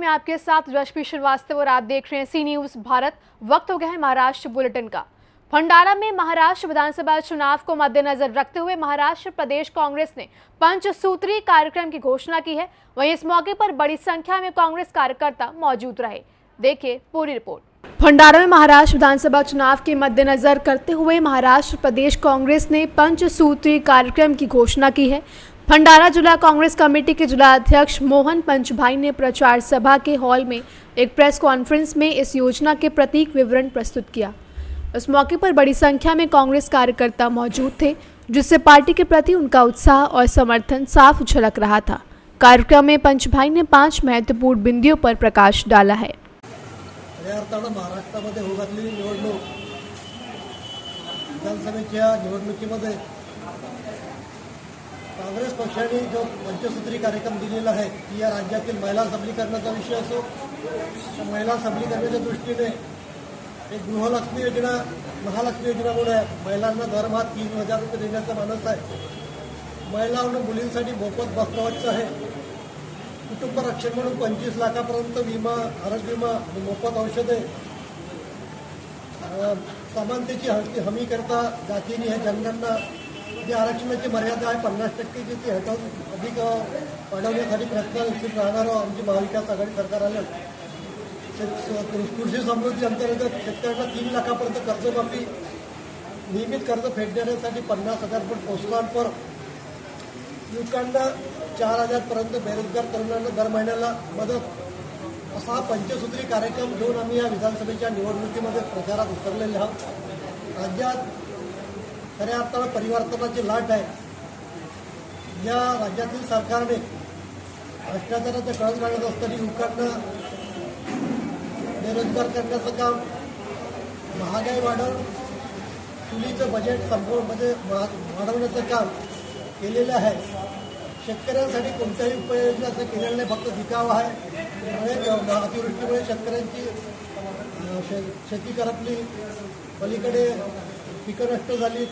मैं आपके साथ रश्मि श्रीवास्तव और आप देख रहे हैं सी न्यूज भारत। वक्त हो गया है महाराष्ट्र बुलेटिन का। भंडारा में महाराष्ट्र विधानसभा चुनाव को मद्देनजर रखते हुए महाराष्ट्र प्रदेश कांग्रेस ने पंचसूत्रीय कार्यक्रम की घोषणा की है। वहीं इस मौके पर बड़ी संख्या में कांग्रेस कार्यकर्ता मौजूद रहे। देखिए पूरी रिपोर्ट। भंडारा में महाराष्ट्र विधानसभा चुनाव के मद्देनजर करते हुए महाराष्ट्र प्रदेश कांग्रेस ने पंचसूत्रीय कार्यक्रम की घोषणा की है। भंडारा जिला कांग्रेस कमेटी के जिला अध्यक्ष मोहन पंचभाई ने प्रचार सभा के हॉल में एक प्रेस कॉन्फ्रेंस में इस योजना के प्रतीक विवरण प्रस्तुत किया। इस मौके पर बड़ी संख्या में कांग्रेस कार्यकर्ता मौजूद थे, जिससे पार्टी के प्रति उनका उत्साह और समर्थन साफ झलक रहा था। कार्यक्रम में पंचभाई ने 5 महत्वपूर्ण बिंदुओं पर प्रकाश डाला है। महाराष्ट्रामध्ये होगातली निवडणूक विधानसभेच्या निवडणुकीमध्ये काँग्रेस पक्षाने जो पंचसूत्री कार्यक्रम दिलेला आहे की या राज्यातील महिला सबलीकरणाचा विषय असो, महिला सबलीकरणाच्या दृष्टीने एक गृहलक्ष्मी योजना, महालक्ष्मी योजनामुळे महिलांना दरमहा 3000 रुपये देण्याचा मानस आहे। महिलांना मुलींसाठी मोफत बस प्रवास आहे। कुटुंब रक्षण म्हणून 25 लाखापर्यंत विमा, आरोग्य विमा, मोफत औषधे, समानतेची हमी करता जातीने हे जनगणना, जी आरक्षणाची मर्यादा आहे 50% ती हटवून अधिक वाढवण्यासाठी प्रयत्नशील राहणार आमची महाविकास आघाडी सरकार आलं। कृषी समृद्धी अंतर्गत शेतकऱ्यांना 3 लाखापर्यंत कर्जमाफी, नियमित कर्ज फेडण्यासाठी 50,000 रुपये प्रोत्साहनपर, युवकांना 4,000 पर्यंत, बेरोजगार तरुणांना दर महिन्याला मदत, असा पंचसूत्री कार्यक्रम घेऊन आम्ही या विधानसभेच्या निवडणुकीमध्ये प्रचारात उतरलेले आहोत। राज्यात खऱ्या अर्थानं परिवर्तनाची लाट आहे। या राज्यातील सरकारने भ्रष्टाचाराचं कळस घालत असताना युवकांना बेरोजगार करण्याचं काम, महागाई वाढवून चुलीचं बजेट संपूर्ण वाढवण्याचं काम केलेलं आहे। शेतकऱ्यांसाठी कोणत्याही उपाययोजना असं केलेलं नाही, फक्त दिखावा आहे। अतिवृष्टीमुळे शेतकऱ्यांची शेती करपली, पलीकडे पिकं नष्ट झाली,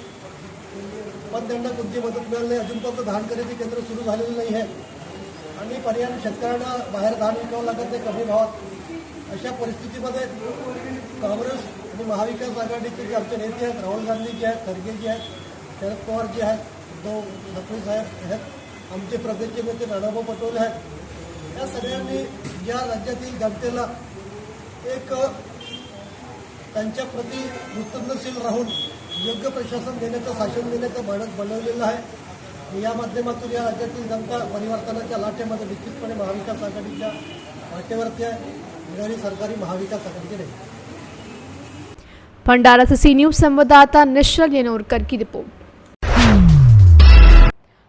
पण त्यांना कोणती मदत मिळाली नाही। अजूनपर्यंत धान खरेदी केंद्र सुरू झालेलं नाही आहे आणि पर्यायी शेतकऱ्यांना बाहेर धान विकावं लागत नाही कमी भावात। अशा परिस्थितीमध्ये काँग्रेस आणि महाविकास आघाडीचे जे आमचे नेते आहेत, राहुल गांधी जे आहेत, खरगे जे आहेत, शरद पवार जे आहेत, उद्धव ठाकरे साहेब आहेत, आमचे प्रदेशचे नेते नानाभाऊ पटोले आहेत, या सगळ्यांनी या राज्यातील जनतेला एक त्यांच्या प्रति कृतज्ञशील राहून योग्य प्रशासन देण्याचं, शासन देण्याचं मानस बनवलेलं आहे। या माध्यमातून या राज्यातील जनता परिवर्तनाच्या लाटेमध्ये निश्चितपणे महाविकास आघाडीच्या वाटेवरती आहे। बिहारी सरकारी महाविकास आघाडीचे नाही। भंडारा से सी न्यूज संवाददाता निश्चल येनोरकर की रिपोर्ट।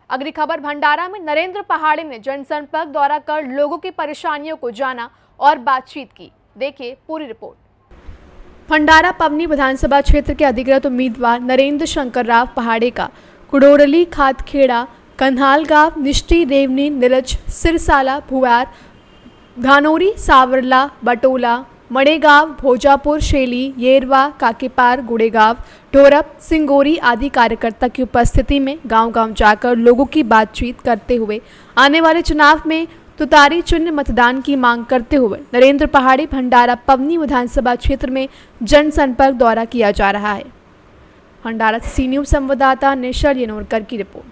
अगली खबर, भंडारा में नरेंद्र पहाड़े ने जनसंपर्क दौरा कर लोगों की परेशानियों को जाना और बातचीत की। देखिए पूरी रिपोर्ट। भंडारा पवनी विधानसभा क्षेत्र के अधिकृत उम्मीदवार नरेंद्र शंकर राव पहाड़े का कुडोरली, खातखेड़ा, कन्हालगांव, निष्ठी, रेवनी, नीलज, सिरसाला, भुवार, धानोरी, सावरला, बटोला, मड़ेगांव, भोजापुर, शेली, येरवा, काकेपार, गुड़ेगांव, ढोरप, सिंगोरी आदि कार्यकर्ता की उपस्थिति में गांव-गांव जाकर लोगों की बातचीत करते हुए आने वाले चुनाव में तुतारी चिन्ह मतदान की मांग करते हुए नरेंद्र पहाड़ी भंडारा पवनी विधानसभा क्षेत्र में जनसंपर्क दौरा किया जा रहा है। भंडारा से सी न्यूज संवाददाता निश्चल येनोरकर की रिपोर्ट।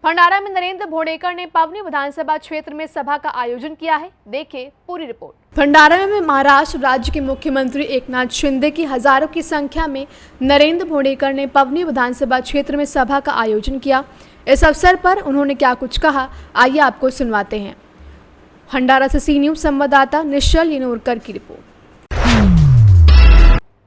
भंडारा में नरेंद्र भोंडेकर ने पवनी विधानसभा क्षेत्र में सभा का आयोजन किया है। देखिए पूरी रिपोर्ट। भंडारा में महाराष्ट्र राज्य के मुख्यमंत्री एकनाथ शिंदे की हजारों की संख्या में नरेंद्र भोंडेकर ने पवनी विधानसभा क्षेत्र में सभा का आयोजन किया। इस अवसर पर उन्होंने क्या कुछ कहा, आइए आपको सुनवाते हैं। भंडारा से सी न्यूज संवाददाता निश्चल येनोरकर की रिपोर्ट।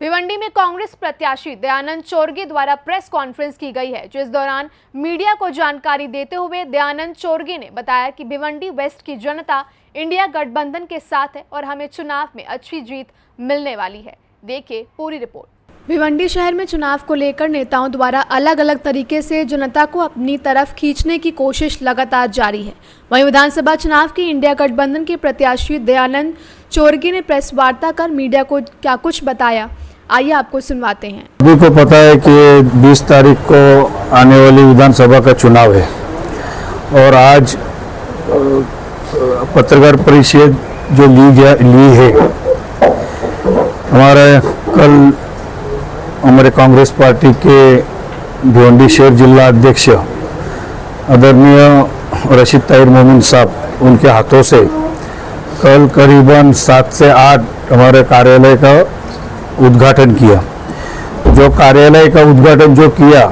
भिवंडी में कांग्रेस प्रत्याशी दयानंद चोरगे द्वारा प्रेस कॉन्फ्रेंस की गई है, जिस दौरान मीडिया को जानकारी देते हुए दयानंद चोरगे ने बताया कि भिवंडी वेस्ट की जनता इंडिया गठबंधन के साथ है और हमें चुनाव में अच्छी जीत मिलने वाली है। देखिए पूरी रिपोर्ट। भिवंडी शहर में चुनाव को लेकर नेताओं द्वारा अलग अलग तरीके से जनता को अपनी तरफ खींचने की कोशिश लगातार जारी है। वहीं विधानसभा चुनाव की इंडिया गठबंधन के प्रत्याशी दयानंद चोरगे ने प्रेस वार्ता कर मीडिया को क्या कुछ बताया, आइए आपको सुनवाते हैं। सभी को पता है कि 20 तारीख को आने वाली विधानसभा का चुनाव है और आज पत्रकार परिषद जो ली है, कल हमारे कांग्रेस पार्टी के भिवंडी शहर जिला अध्यक्ष आदरणीय रशीद ताहिर मोमिन साहब उनके हाथों से कल करीबन 7 से 8 हमारे कार्यालय का उद्घाटन किया। जो कार्यालय का उद्घाटन जो किया,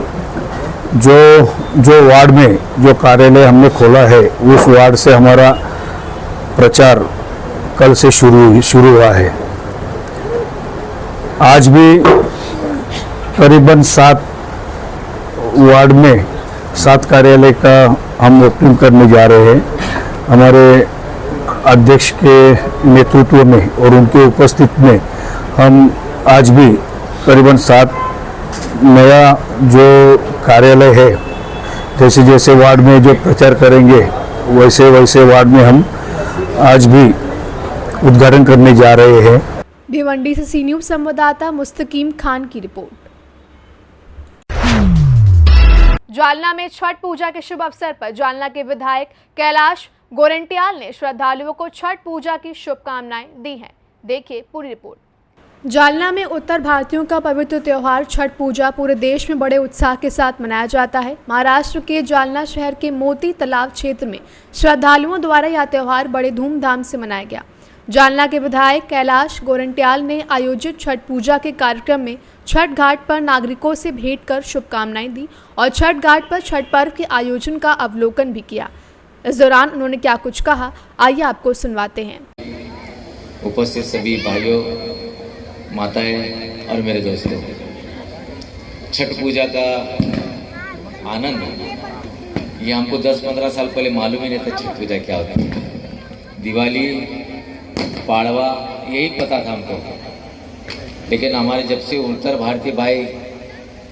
जो वार्ड में जो कार्यालय हमने खोला है, उस वार्ड से हमारा प्रचार कल से शुरू हुआ है। आज भी करीबन 7 वार्ड में 7 कार्यालय का हम ओपनिंग करने जा रहे हैं। हमारे अध्यक्ष के नेतृत्व में और उनके उपस्थित में हम आज भी करीबन 7 नया जो कार्यालय है, जैसे जैसे वार्ड में जो प्रचार करेंगे वैसे वैसे वार्ड में हम आज भी उद्घाटन करने जा रहे हैं। भिवंडी से सी न्यूज़ संवाददाता मुस्तकीम खान की रिपोर्ट। जालना में छठ पूजा के शुभ अवसर पर जालना के विधायक कैलाश गोरंटियाल ने श्रद्धालुओं को छठ पूजा की शुभकामनाएं दी हैं। देखिए पूरी रिपोर्ट। जालना में उत्तर भारतीयों का पवित्र त्योहार छठ पूजा पूरे देश में बड़े उत्साह के साथ मनाया जाता है। महाराष्ट्र के जालना शहर के मोती तालाब क्षेत्र में श्रद्धालुओं द्वारा यह त्योहार बड़े धूमधाम से मनाया गया। जालना के विधायक कैलाश गोरंटियाल ने आयोजित छठ पूजा के कार्यक्रम में छठ घाट पर नागरिकों से भेंट कर शुभकामनाएं दी और छठ घाट पर छठ पर्व के आयोजन का अवलोकन भी किया। इस दौरान उन्होंने क्या कुछ कहा, आइए आपको सुनवाते हैं। उपस्थित सभी भाइयों, माताएं और मेरे दोस्तों, छठ पूजा का आनंद ये हमको 10-15 साल पहले मालूम ही नहीं था छठ पूजा क्या होती है। दिवाली, पाड़वा यही पता था हमको, लेकिन हमारे जब से उत्तर भारतीय भाई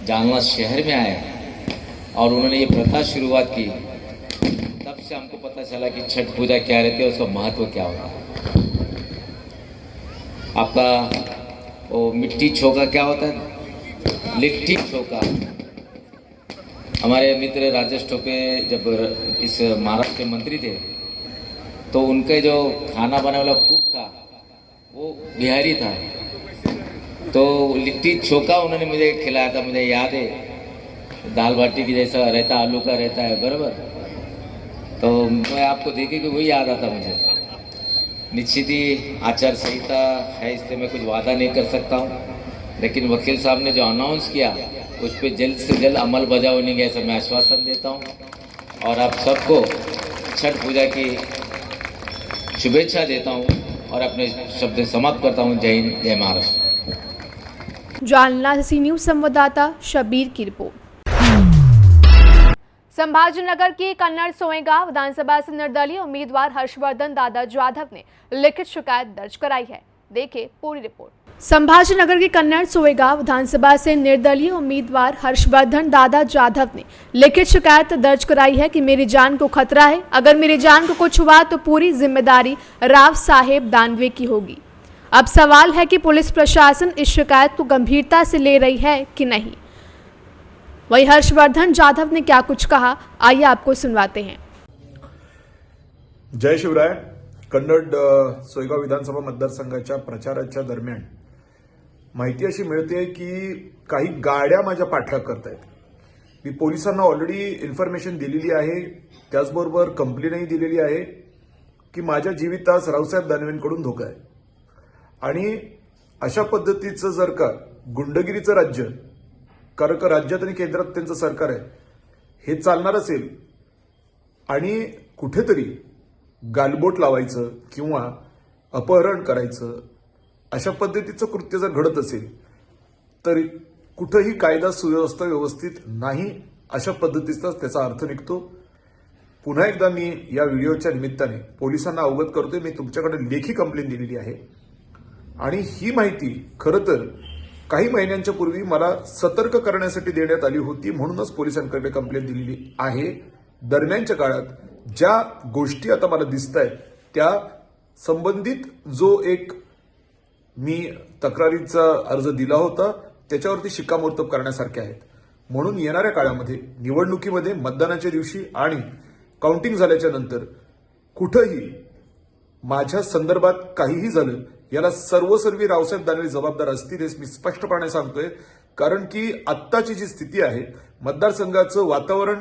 जालना शहर में आए और उन्होंने ये प्रथा शुरुआत की, तब से हमको पता चला कि छठ पूजा क्या रहती है, उसका महत्व क्या होता है। आपका वो मिट्टी चौका क्या होता है, लिट्टी चौका। हमारे मित्र राजेश टोपे जब इस महाराष्ट्र के मंत्री थे तो उनके जो खाना बनाने वाला कुक था वो बिहारी था, तो लिट्टी चौका उन्होंने मुझे खिलाया था। मुझे याद है, दाल बाटी की जैसा रहता, आलू का रहता है बराबर, तो मैं आपको देखे कि वही याद आता मुझे। निश्चित ही आचार संहिता है, इसलिए मैं कुछ वादा नहीं कर सकता हूँ, लेकिन वकील साहब ने जो अनाउंस किया उस पर जल्द से जल्द अमल बजावनी का ऐसा मैं आश्वासन देता हूँ और आप सबको छठ पूजा की शुभेच्छा देता हूँ और अपने शब्द समाप्त करता हूँ। जय हिंद, जय महाराष्ट्र। जालना से सी न्यूज़ संवाददाता शबीर की रिपोर्ट। संभाजीनगर की कन्नड़ सोएगांव विधानसभा से निर्दलीय उम्मीदवार हर्षवर्धन दादा जाधव ने लिखित शिकायत दर्ज कराई है। देखिए पूरी रिपोर्ट। संभाजीनगर के कन्नड़ सोएगांव विधानसभा से निर्दलीय उम्मीदवार हर्षवर्धन दादा जाधव ने लिखित शिकायत दर्ज कराई है कि मेरी जान को खतरा है, अगर मेरी जान को कुछ हुआ तो पूरी जिम्मेदारी राव साहेब दानवे की होगी। अब सवाल है कि पुलिस प्रशासन इस शिकायत को गंभीरता से ले रही है कि नहीं। वही हर्षवर्धन जाधव ने क्या कुछ कहा, आइए आपको सुनवाते हैं। जय शिवराय। कन्नड सोयगाव विधानसभा मतदारसंघाच्या प्रचाराच्या दरम्यान माहिती अशी मिळते की काही गाड्या माझ्या पाठलाग करतायत। मी पोलिसांना ऑलरेडी इन्फॉर्मेशन दिलेली आहे, त्याचबरोबर कंप्लेंटही दिलेली आहे की माझ्या जीवितास रावसाहेब दानवेंकडून धोका आहे आणि अशा पद्धतीचं जर का गुंडगिरीचं राज्य, कारण का राज्यात आणि केंद्रात त्यांचं सरकार आहे, हे चालणार असेल आणि कुठेतरी गालबोट लावायचं किंवा अपहरण करायचं अशा पद्धतीचं कृत्य जर घडत असेल तर कुठेही कायदा सुव्यवस्था व्यवस्थित नाही, अशा पद्धतीचा त्याचा अर्थ निघतो। पुन्हा एकदा मी या व्हिडिओच्या निमित्ताने पोलिसांना अवगत करतोय, मी तुमच्याकडे लेखी कंप्लेंट दिलेली आहे आणि ही माहिती खरं तर काही महिन्यांच्या पूर्वी मला सतर्क करण्यासाठी देण्यात आली होती, म्हणूनच पोलिसांकडे कंप्लेंट दिलेली आहे। दरम्यानच्या काळात ज्या गोष्टी आता मला दिसतायत त्या संबंधित जो एक मी तक्रारीचा अर्ज दिला होता त्याच्यावरती शिक्कामोर्तब करण्यासारखे आहेत, म्हणून येणाऱ्या काळामध्ये निवडणुकीमध्ये मतदानाच्या दिवशी आणि काउंटिंग झाल्याच्या नंतर कुठेही माझ्या संदर्भात काहीही झालं याला सर्वसर्वी रावसाहेब दानवे जबाबदार असतील हे मी स्पष्टपणे सांगतोय. कारण की आत्ताची जी स्थिती आहे, मतदारसंघाचं वातावरण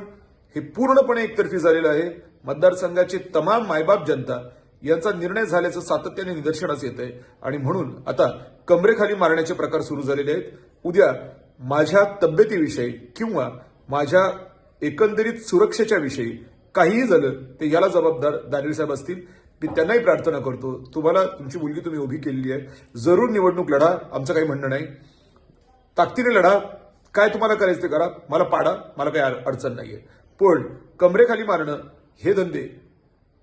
हे पूर्णपणे एकतर्फी झालेलं आहे. मतदारसंघाची तमाम मायबाप जनता यांचा निर्णय झाल्याचं सातत्याने निदर्शनास येत आहे आणि म्हणून आता कमरेखाली मारण्याचे प्रकार सुरू झालेले आहेत. उद्या माझ्या तब्येतीविषयी किंवा माझ्या एकंदरीत सुरक्षेच्या विषयी काहीही झालं ते याला जबाबदार दानवे साहेब असतील. मी त्यांनाही प्रार्थना करतो, तुम्हाला तुमची मुलगी तुम्ही उभी केलेली आहे, जरूर निवडणूक लढा, आमचं काही म्हणणं नाही, ताकदीने लढा, काय तुम्हाला करायचं ते करा, मला पाडा, मला काही अडचण नाहीये. पण कमरेखाली मारणं हे धंदे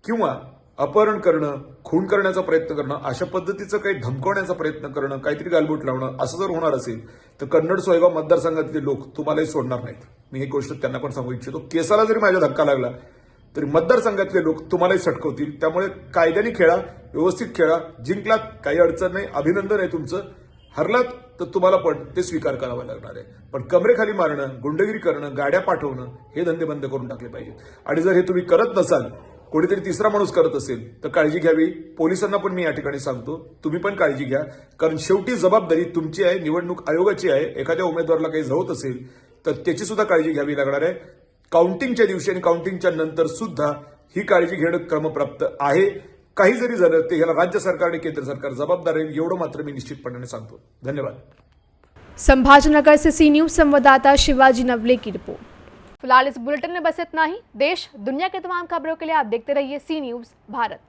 किंवा अपहरण करणं, खून करण्याचा प्रयत्न करणं, अशा पद्धतीचं काही धमकवण्याचा प्रयत्न करणं, काहीतरी गालबोट लावणं असं जर होणार असेल तर कन्नड सोयगाव मतदारसंघातले लोक तुम्हालाही सोडणार नाहीत. मी ही गोष्ट त्यांना पण सांगू इच्छितो. केसाला जरी माझ्या धक्का लागला तरी मतदारसंघातले लोक तुम्हालाही सटकवतील. त्यामुळे कायद्याने खेळा, व्यवस्थित खेळा. जिंकलात काही अडचण नाही, अभिनंदन आहे तुमचं. हरलात तर तुम्हाला पण ते स्वीकार करावं लागणार आहे. पण कमरेखाली मारणं, गुंडगिरी करणं, गाड्या पाठवणं हे धंदे बंद करून टाकले पाहिजेत. आणि जर हे तुम्ही करत नसाल, कोणीतरी तिसरा माणूस करत असेल तर काळजी घ्यावी. पोलिसांना पण मी या ठिकाणी सांगतो, तुम्ही पण काळजी घ्या. कारण शेवटी जबाबदारी तुमची आहे, निवडणूक आयोगाची आहे. एखाद्या उमेदवाराला काही होत असेल तर त्याची सुद्धा काळजी घ्यावी लागणार आहे. काउंटिंगच्या दिवशी आणि काउंटिंगच्या नंतर सुद्धा ही काळजी घेणं क्रमप्राप्त आहे. काही जरी झालं ते याला राज्य सरकार आणि केंद्र सरकार जबाबदार आहे, एवढं मात्र मी निश्चितपणे सांगतो. धन्यवाद. संभाजीनगर से सी न्यूज संवाददाता शिवाजी नवले की रिपोर्ट. फिलहाल इस बुलेटिन में बस इतना ही. देश दुनिया के तमाम खबरों के लिए आप देखते रहिए सी न्यूज भारत.